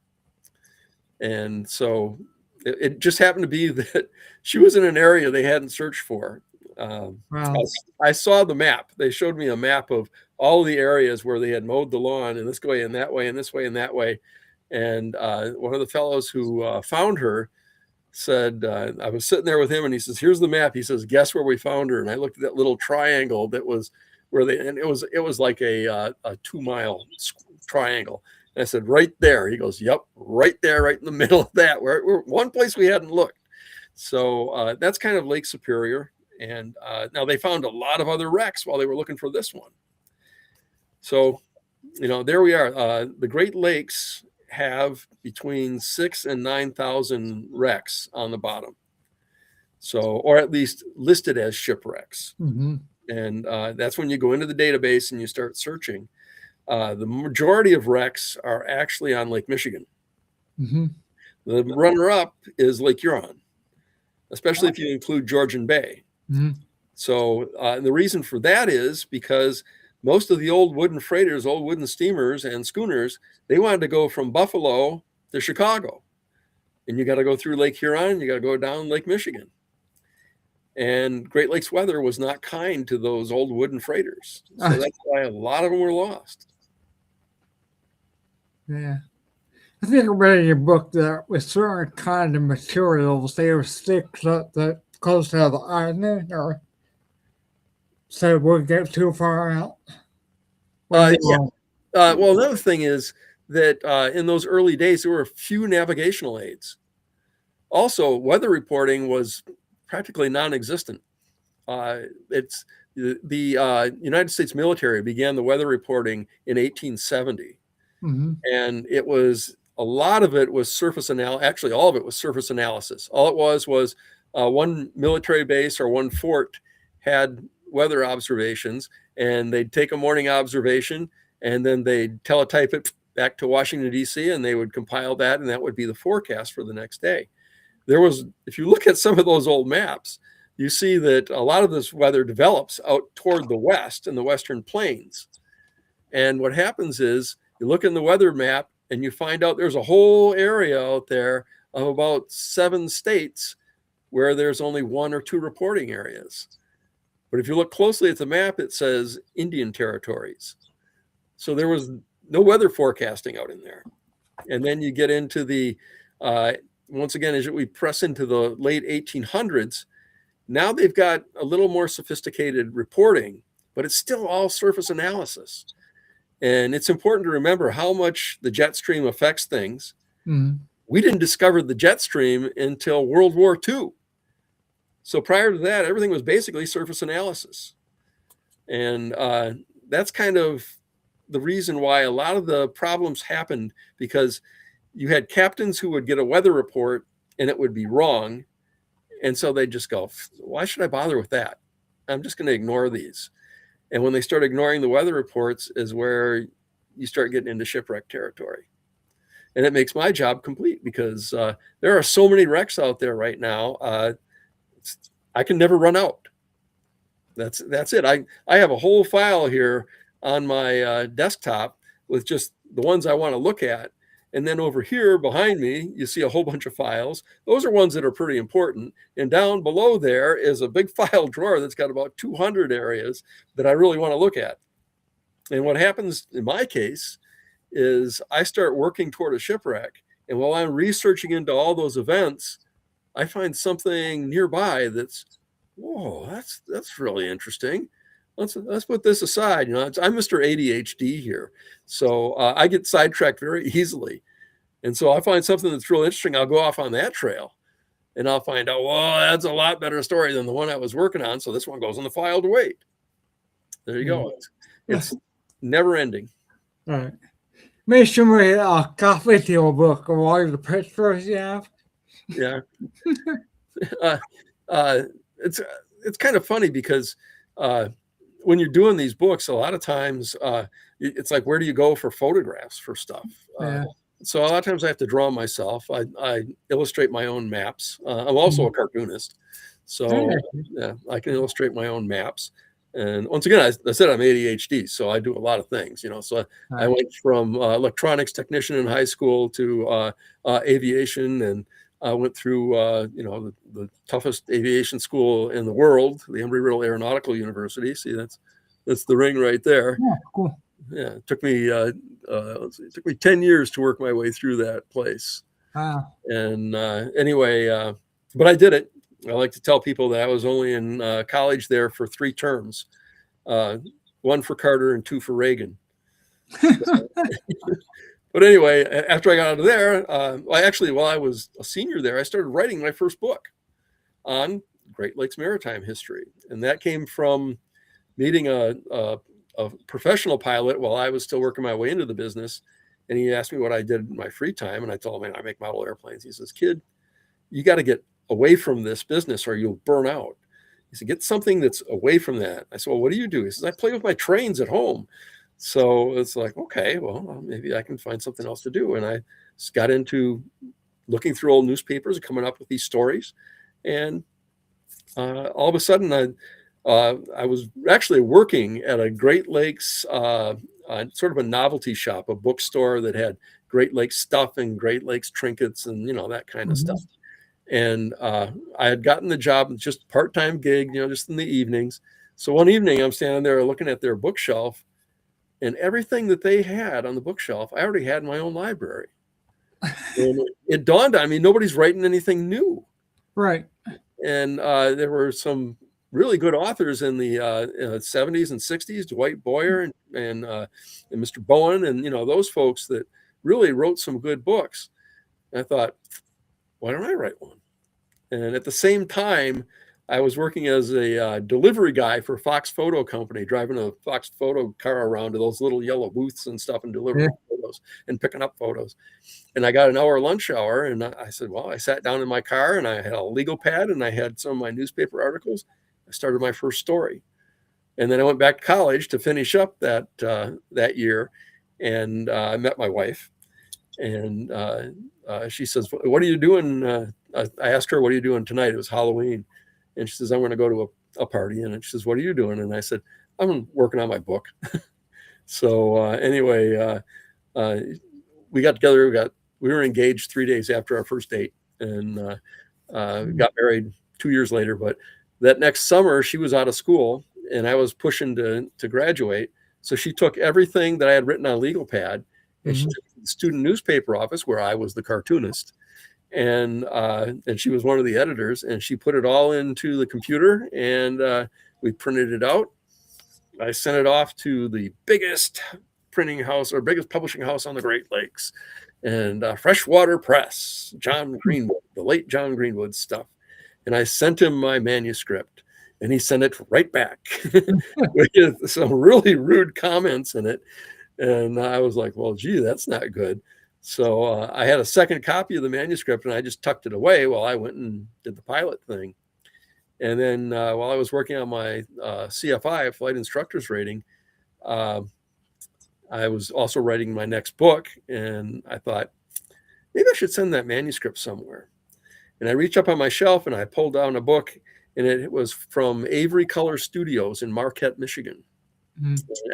And so it just happened to be that she was in an area they hadn't searched for. Wow. I saw the map. They showed me a map of all the areas where they had mowed the lawn, and this way and that way and this way and that way. And one of the fellows who found her said, I was sitting there with him, and he says, "Here's the map." He says, "Guess where we found her?" And I looked at that little triangle that was where they, and it was like a 2-mile triangle. And I said, "Right there." He goes, "Yep, right there, right in the middle of that. We're one place we hadn't looked." So that's kind of Lake Superior. And now they found a lot of other wrecks while they were looking for this one. So, there we are. The Great Lakes have between 6,000 and 9,000 wrecks on the bottom. So, or at least listed as shipwrecks. Mm-hmm. And that's when you go into the database and you start searching. The majority of wrecks are actually on Lake Michigan. Mm-hmm. The runner-up is Lake Huron, especially if you include Georgian Bay. Mm-hmm. So the reason for that is because most of the old wooden freighters, old wooden steamers and schooners, they wanted to go from Buffalo to Chicago. And you got to go through Lake Huron, you got to go down Lake Michigan. And Great Lakes weather was not kind to those old wooden freighters. So that's why a lot of them were lost. Yeah. I think I read in your book that with certain kind of materials, they were sticks that close to the island, or so it wouldn't get too far out. Yeah. Well, another thing is that in those early days, there were few navigational aids. Also, weather reporting was practically non-existent. It's the United States military began the weather reporting in 1870. Mm-hmm. And it was, a lot of it was surface analysis. Actually, all of it was surface analysis. All it was one military base or one fort had weather observations, and they'd take a morning observation, and then they'd teletype it back to Washington, D.C., and they would compile that, and that would be the forecast for the next day. If you look at some of those old maps, you see that a lot of this weather develops out toward the west in the Western Plains. And what happens is you look in the weather map and you find out there's a whole area out there of about 7 states where there's only 1 or 2 reporting areas. But if you look closely at the map, it says Indian territories. So there was no weather forecasting out in there. And then you get into the, once again, as we press into the late 1800s, now they've got a little more sophisticated reporting, but it's still all surface analysis. And it's important to remember how much the jet stream affects things. Mm-hmm. We didn't discover the jet stream until World War II. So prior to that, everything was basically surface analysis. And that's kind of the reason why a lot of the problems happened, because you had captains who would get a weather report and it would be wrong. And so they'd just go, why should I bother with that? I'm just going to ignore these. And when they start ignoring the weather reports is where you start getting into shipwreck territory. And it makes my job complete, because there are so many wrecks out there right now. I can never run out. That's it. I have a whole file here on my desktop with just the ones I want to look at. And then over here behind me, you see a whole bunch of files. Those are ones that are pretty important. And down below there is a big file drawer that's got about 200 areas that I really want to look at. And what happens in my case is I start working toward a shipwreck. And while I'm researching into all those events, I find something nearby that's Whoa, that's really interesting. Let's put this aside. I'm Mr. ADHD here, so I get sidetracked very easily. And so I find something that's real interesting. I'll go off on that trail, and I'll find out, well, that's a lot better story than the one I was working on. So this one goes in the file to wait. There you go. It's never ending. All right. Make sure we copy to your book of all the pictures you have. Yeah. It's kind of funny because when you're doing these books, a lot of times it's like, where do you go for photographs for stuff? Yeah. So a lot of times I have to draw myself. I illustrate my own maps. I'm also a cartoonist, so yeah, I can illustrate my own maps. And once again, I said I'm ADHD, so I do a lot of things. So I went from electronics technician in high school to aviation, and I went through the toughest aviation school in the world, the Embry-Riddle Aeronautical University. See, that's the ring right there. Yeah, cool. Yeah, it took me it took me 10 years to work my way through that place. Wow. And anyway, but I did it. I like to tell people that I was only in college there for 3 terms, 1 for Carter and 2 for Reagan. But anyway, after I got out of there, while I was a senior there, I started writing my first book on Great Lakes maritime history. And that came from meeting a professional pilot while I was still working my way into the business. And he asked me what I did in my free time. And I told him, I make model airplanes. He says, kid, you got to get away from this business or you'll burn out. He said, get something that's away from that. I said, well, what do you do? He says, I play with my trains at home. So it's like, okay, well, maybe I can find something else to do. And I got into looking through old newspapers and coming up with these stories. And all of a sudden, I was actually working at a Great Lakes, sort of a novelty shop, a bookstore that had Great Lakes stuff and Great Lakes trinkets and, that kind of stuff. And I had gotten the job, just a part-time gig, just in the evenings. So one evening I'm standing there looking at their bookshelf, and everything that they had on the bookshelf, I already had in my own library. And it dawned on me, nobody's writing anything new. Right. And there were some really good authors in the 70s and 60s, Dwight Boyer and Mr. Bowen, and those folks that really wrote some good books. And I thought, why don't I write one? And at the same time, I was working as a delivery guy for Fox Photo Company, driving a Fox Photo car around to those little yellow booths and stuff and delivering photos and picking up photos. And I got an hour lunch hour, and I said, well, I sat down in my car and I had a legal pad and I had some of my newspaper articles. I started my first story. And then I went back to college to finish up that year. And I met my wife. And she says, what are you doing? I asked her, what are you doing tonight? It was Halloween. And she says, I'm going to go to a party. And she says, what are you doing? And I said, I'm working on my book. So anyway, we got together. We were engaged 3 days after our first date, and got married 2 years later. But that next summer, she was out of school, and I was pushing to graduate. So she took everything that I had written on legal pad, and she took it to the student newspaper office where I was the cartoonist. And she was one of the editors, and she put it all into the computer, and we printed it out. I sent it off to the biggest printing house or biggest publishing house on the Great Lakes, and Freshwater Press, John Greenwood, the late John Greenwood stuff. And I sent him my manuscript, and he sent it right back with some really rude comments in it. And I was like, well, gee, that's not good. So I had a second copy of the manuscript, and I just tucked it away while I went and did the pilot thing. And then while I was working on my CFI, flight instructor's rating, I was also writing my next book. And I thought, maybe I should send that manuscript somewhere. And I reached up on my shelf and I pulled down a book, and it was from Avery Color Studios in Marquette, Michigan.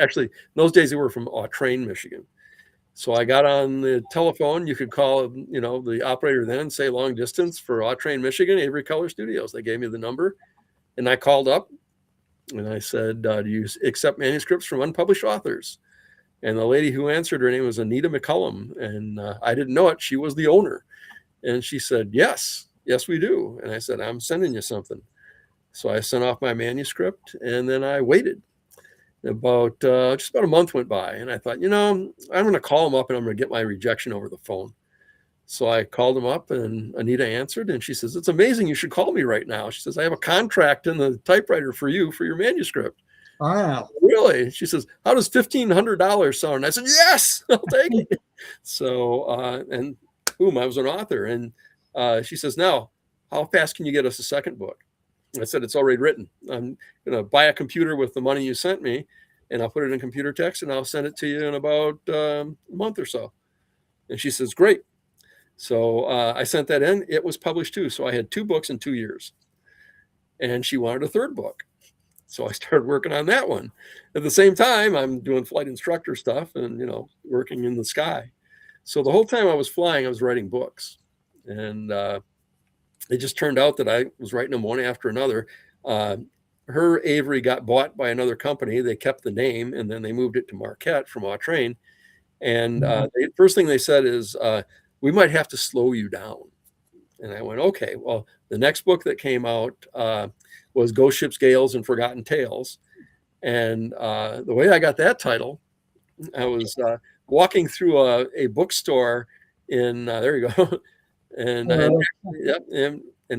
Actually, in those days they were from Autrain, Michigan. So I got on the telephone. You could call, the operator then, say long distance for Autrain, Michigan, Avery Color Studios. They gave me the number, and I called up and I said, do you accept manuscripts from unpublished authors? And the lady who answered, her name was Anita McCullum, and I didn't know it. She was the owner. And she said, yes, we do. And I said, I'm sending you something. So I sent off my manuscript, and then I waited. About just about a month went by, and I thought, I'm going to call them up and I'm going to get my rejection over the phone. So I called them up, and Anita answered, and she says, "It's amazing. You should call me right now." She says, "I have a contract in the typewriter for you for your manuscript." Wow. Really? She says, "How does $1,500 sound?" And I said, "Yes, I'll take it." So, and boom, I was an author. And she says, "Now, how fast can you get us a second book?" I said, "It's already written. I'm going to buy a computer with the money you sent me, and I'll put it in computer text, and I'll send it to you in about a month or so." And she says, "Great." So I sent that in. It was published too. So I had 2 books in 2 years. And she wanted a third book. So I started working on that one. At the same time, I'm doing flight instructor stuff and, working in the sky. So the whole time I was flying, I was writing books. And it just turned out that I was writing them one after another. Her Avery got bought by another company. They kept the name, and then they moved it to Marquette from Autrain. And the first thing they said is, "We might have to slow you down." And I went, "Okay." Well, the next book that came out was Ghost Ships, Gales, and Forgotten Tales. And the way I got that title, I was walking through a bookstore in, there you go. And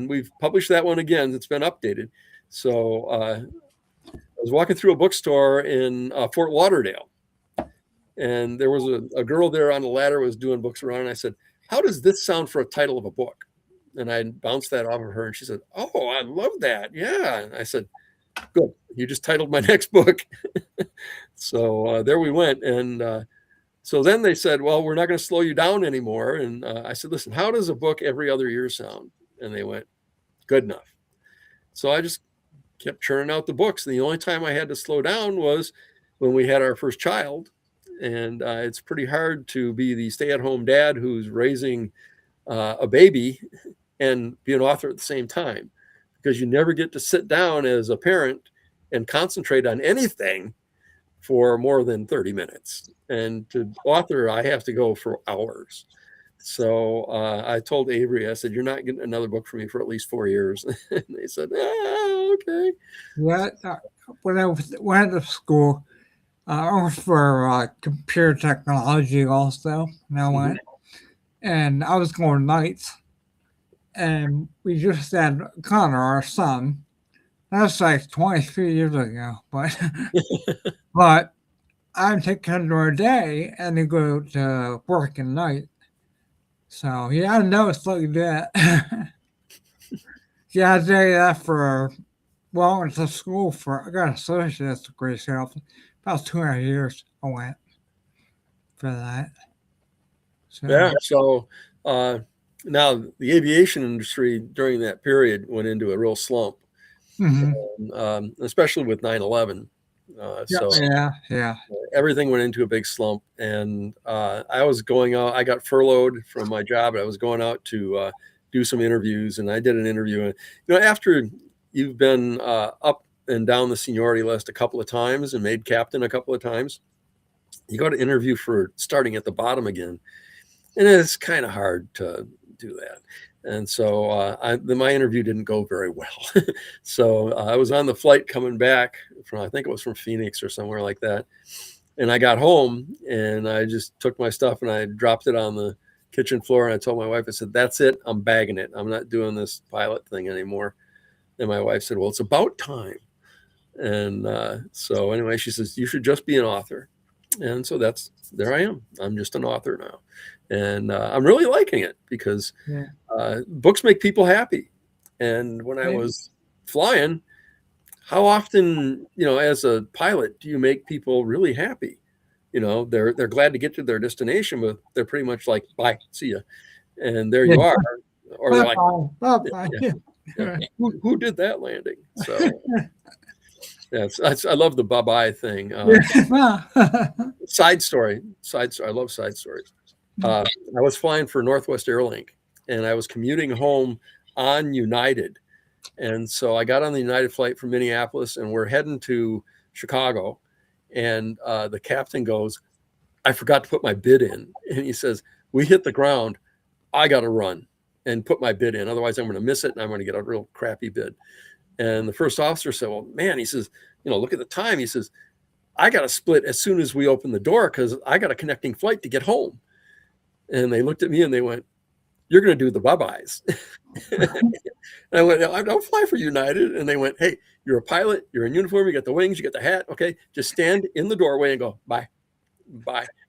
we've published that one again. It's been updated. So I was walking through a bookstore in Fort Lauderdale. And there was a girl there on the ladder was doing books around. And I said, "How does this sound for a title of a book?" And I bounced that off of her, and she said, "Oh, I love that. Yeah." And I said, "Good. You just titled my next book." So there we went. And so then they said, "Well, we're not going to slow you down anymore." And I said, "Listen, how does a book every other year sound?" And they went, "Good enough." So I just kept churning out the books. And the only time I had to slow down was when we had our first child. And it's pretty hard to be the stay-at-home dad who's raising a baby and be an author at the same time, because you never get to sit down as a parent and concentrate on anything for more than 30 minutes. And to author, I have to go for hours. So I told Avery, I said, "You're not getting another book from me for at least 4 years." And they said, "Okay." Yeah. When I went to school, I worked for computer technology also. And I went, and I was going nights. And we just had Connor, our son. That's like 23 years ago. But I'm taking her a day and they go to work at night. So yeah, I know it's like that. Yeah, I did that for I went to school for I got an associate's degree, so about 2.5 years I went for that. So Yeah. So now the aviation industry during that period went into a real slump, especially with 9/11. So yeah. everything went into a big slump. And I was going out, I got furloughed from my job, and I was going out to do some interviews. And I did an interview. And, after you've been up and down the seniority list a couple of times and made captain a couple of times, you go to interview for starting at the bottom again. And it's kind of hard to do that. And so my interview didn't go very well. So I was on the flight coming back from, I think it was from Phoenix or somewhere like that. And I got home and I just took my stuff and I dropped it on the kitchen floor. And I told my wife, I said, "That's it. I'm bagging it. I'm not doing this pilot thing anymore." And my wife said, "Well, it's about time." And so anyway, she says, "You should just be an author." And so there I am. I'm just an author now. And I'm really liking it because books make people happy. And when I was flying, how often, as a pilot, do you make people really happy? They're glad to get to their destination, but they're pretty much like, "Bye, see ya." And there you are. Or they're like, who did that landing? So I love the bye-bye thing. Side story. I love side stories. I was flying for Northwest Airlink, and I was commuting home on United. And so I got on the United flight from Minneapolis, and we're heading to Chicago. And the captain goes, "I forgot to put my bid in." And he says, "We hit the ground. I got to run and put my bid in. Otherwise, I'm going to miss it, and I'm going to get a real crappy bid." And the first officer said, well, man, he says, look at the time. He says, I got to split as soon as we open the door because I got a connecting flight to get home. And they looked at me and they went, you're going to do the bye-byes. And I went, I don't fly for United. And they went, hey, you're a pilot, you're in uniform, you got the wings, you got the hat. Okay, just stand in the doorway and go, bye.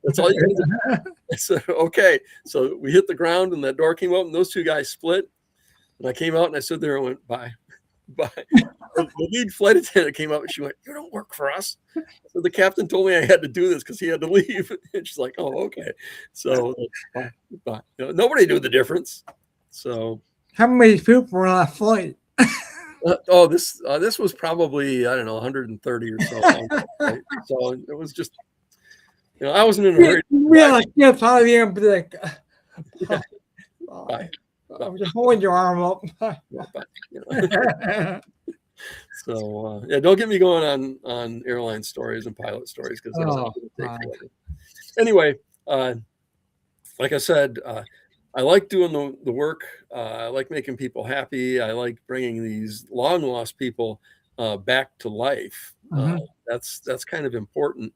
That's all you can do. I said, okay. So we hit the ground and that door came open. Those two guys split. And I came out and I stood there and went, bye. The lead flight attendant came up and she went, you don't work for us. So the captain told me I had to do this because he had to leave. And she's like, oh, okay. So bye. Nobody knew the difference. So how many people were on that flight? This was probably, I don't know, 130 or so. Right? So it was just, I wasn't in a hurry. Yeah, probably be like, bye. I'm just holding your arm up. So don't get me going on airline stories and pilot stories because anyway, like I said, I like doing the work. I like making people happy. I like bringing these long lost people back to life. That's kind of important.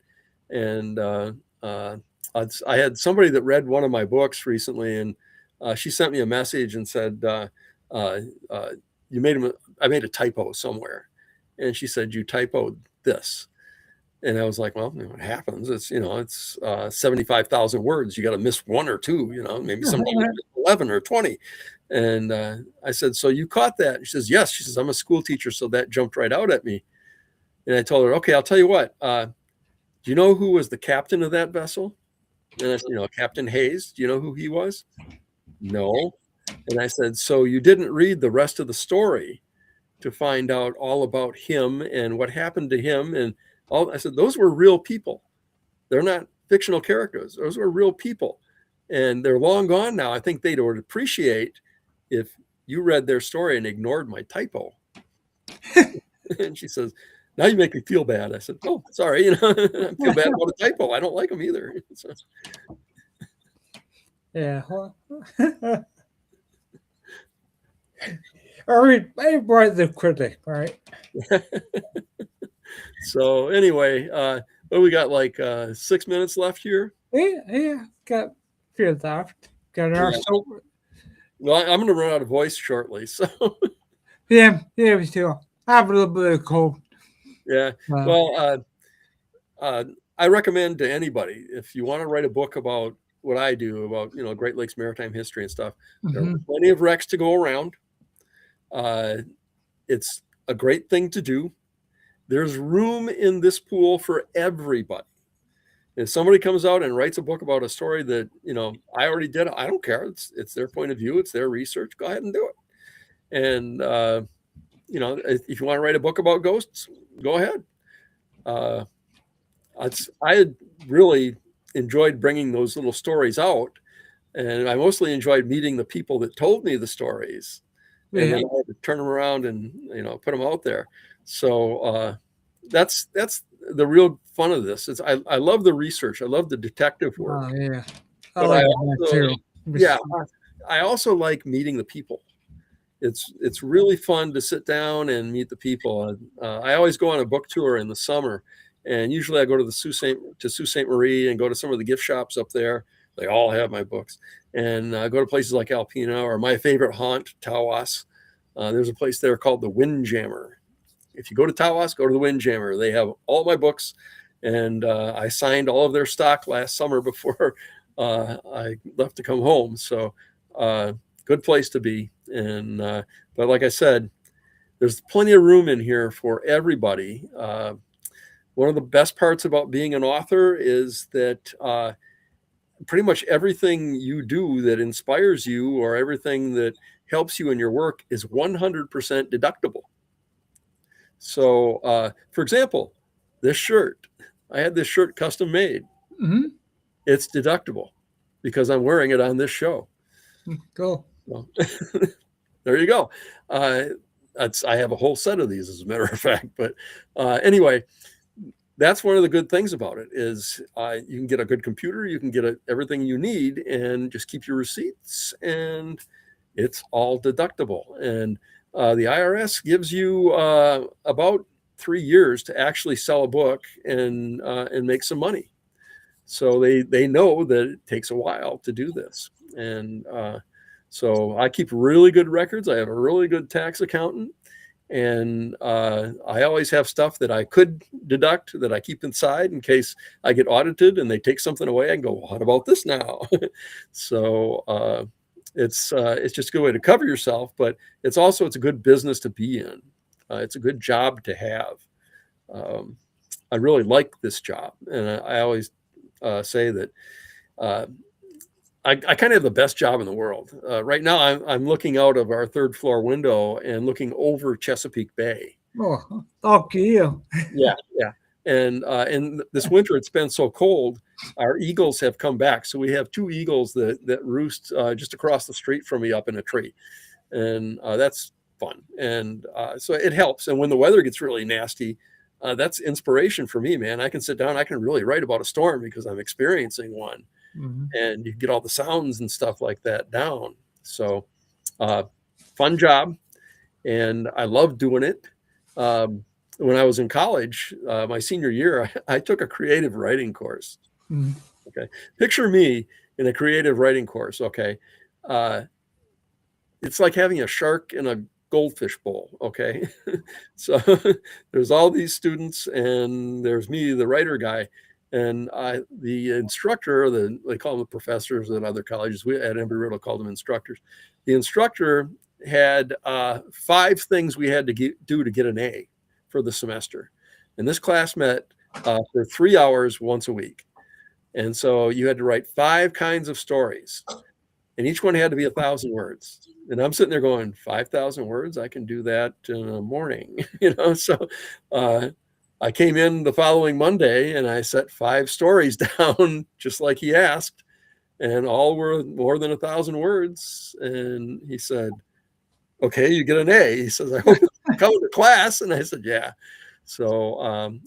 And I had somebody that read one of my books recently, and she sent me a message and said, I made a typo somewhere. And she said, you typoed this. And I was like, well, what happens? It's, it's 75,000 words. You got to miss one or two, maybe sometimes 11 or 20. And I said, so you caught that? And she says, yes. She says, I'm a school teacher. So that jumped right out at me. And I told her, okay, I'll tell you what. Do you know who was the captain of that vessel? And I said, Captain Hayes. Do you know who he was? No. And I said, so you didn't read the rest of the story to find out all about him and what happened to him and all. I said, those were real people. They're not fictional characters. Those were real people. And they're long gone now. I think they would appreciate if you read their story and ignored my typo. And she says, now you make me feel bad. I said, oh, sorry. I feel bad about a typo. I don't like them either. So. Yeah. I brought the critic, right? So anyway, what we got, like 6 minutes left here? Yeah, got a few left. Got our soap. Well, I'm going to run out of voice shortly. So yeah, me too. I have a little bit of cold. Yeah. Well, I recommend to anybody, if you want to write a book about what I do about, Great Lakes maritime history and stuff, there are plenty of wrecks to go around. It's a great thing to do. There's room in this pool for everybody. If somebody comes out and writes a book about a story that, I already did, I don't care. It's their point of view. It's their research. Go ahead and do it. And, if you want to write a book about ghosts, go ahead. I really enjoyed bringing those little stories out, and I mostly enjoyed meeting the people that told me the stories, and then I had to turn them around and put them out there. So that's the real fun of this. I love the research. I love the detective work. I like that too. Yeah, I also like meeting the people. It's really fun to sit down and meet the people. I always go on a book tour in the summer, and usually I go to Sault Ste. Marie and go to some of the gift shops up there. They all have my books, and go to places like Alpena or my favorite haunt, Tawas. There's a place there called the Windjammer. If you go to Tawas, go to the Windjammer. They have all my books, and I signed all of their stock last summer before I left to come home. So good place to be. And but like I said, there's plenty of room in here for everybody. One of the best parts about being an author is that pretty much everything you do that inspires you or everything that helps you in your work is 100% deductible. So, for example, this shirt, I had this shirt custom made. It's deductible because I'm wearing it on this show. Cool. So, there you go. I have a whole set of these, as a matter of fact. But anyway, that's one of the good things about it is you can get a good computer, you can get everything you need, and just keep your receipts, and it's all deductible. And The IRS gives you about 3 years to actually sell a book and make some money. So they know that it takes a while to do this. And so I keep really good records. I have a really good tax accountant. And I always have stuff that I could deduct that I keep inside in case I get audited and they take something away. I can go, what about this now? So it's just a good way to cover yourself, but it's a good business to be in. It's a good job to have. I really like this job, and I always say that I kind of have the best job in the world. Right now, I'm looking out of our third floor window and looking over Chesapeake Bay. Oh, lucky you. Yeah, yeah. And this winter, it's been so cold. Our eagles have come back, so we have 2 eagles that roost just across the street from me up in a tree, and that's fun. And so it helps. And when the weather gets really nasty, that's inspiration for me, man. I can sit down, I can really write about a storm because I'm experiencing one. Mm-hmm. And you get all the sounds and stuff like that down. So fun job, and I love doing it. When I was in college, my senior year, I took a creative writing course. Mm-hmm. Okay, picture me in a creative writing course. Okay, it's like having a shark in a goldfish bowl. Okay, so there's all these students, and there's me, the writer guy. And the instructor, they call them the professors at other colleges. We at Embry-Riddle called them instructors. The instructor had 5 things we had to do to get an A for the semester. And this class met for 3 hours once a week. And so you had to write 5 kinds of stories. And each one had to be 1,000 words. And I'm sitting there going, 5,000 words? I can do that in a morning. So I came in the following Monday and I set 5 stories down just like he asked, and all were more than 1,000 words. And he said, okay, you get an A. He says, I hope you come to class. And I said, yeah. So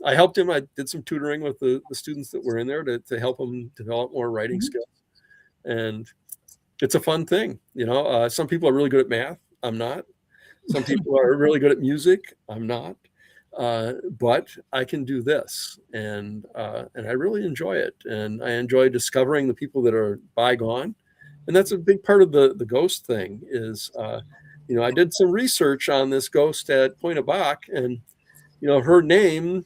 I helped him. I did some tutoring with the students that were in there to help them develop more writing skills. And it's a fun thing. Some people are really good at math. I'm not. Some people are really good at music. I'm not. But I can do this, and I really enjoy it, and I enjoy discovering the people that are bygone, and that's a big part of the ghost thing. Is I did some research on this ghost at Point of Bach, and her name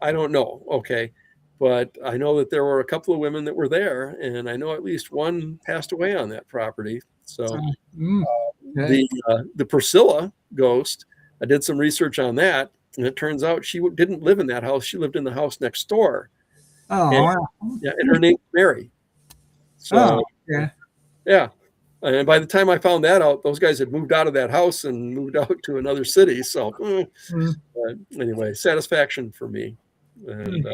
I don't know. Okay, but I know that there were a couple of women that were there, and I know at least one passed away on that property. So the Priscilla ghost, I did some research on that. And it turns out she didn't live in that house. She lived in the house next door. Oh, and her name's Mary. So, yeah. And by the time I found that out, those guys had moved out of that house and moved out to another city. So, anyway, satisfaction for me. And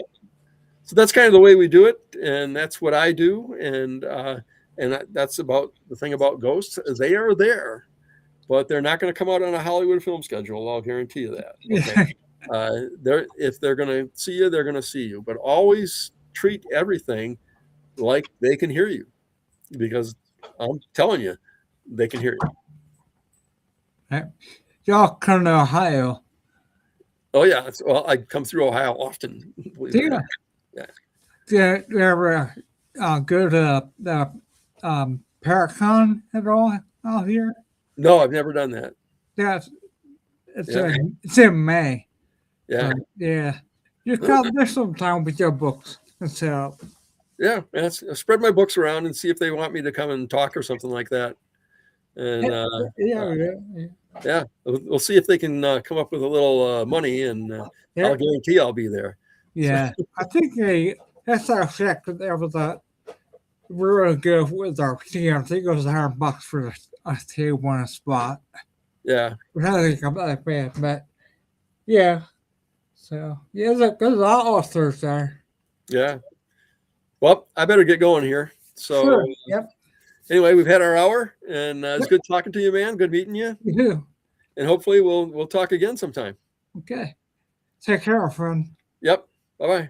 so that's kind of the way we do it, and that's what I do. And that's about the thing about ghosts. They are there. But they're not going to come out on a Hollywood film schedule. I'll guarantee you that. Okay? If they're going to see you, they're going to see you. But always treat everything like they can hear you, because I'm telling you, they can hear you. Y'all come to Ohio. Oh yeah, well, I come through Ohio often. Yeah. Do you ever go to the Paracon at all out here? No, I've never done that. Yeah, it's in May. Yeah. Yeah. You come there sometime with your books and so. Yeah, spread my books around and see if they want me to come and talk or something like that. And yeah, we'll see if they can come up with a little money, and I'll guarantee I'll be there. Yeah, so. I think that's our second ever that we're really good with our team. I think it was $100 for a table on a spot. Yeah. But I think I'm not bad, but yeah. So yeah, there's a lot of authors there. Yeah. Well, I better get going here. So sure. Yep. Anyway, we've had our hour, and it's good talking to you, man. Good meeting you. You too. And hopefully we'll talk again sometime. Okay. Take care, friend. Yep. Bye-bye.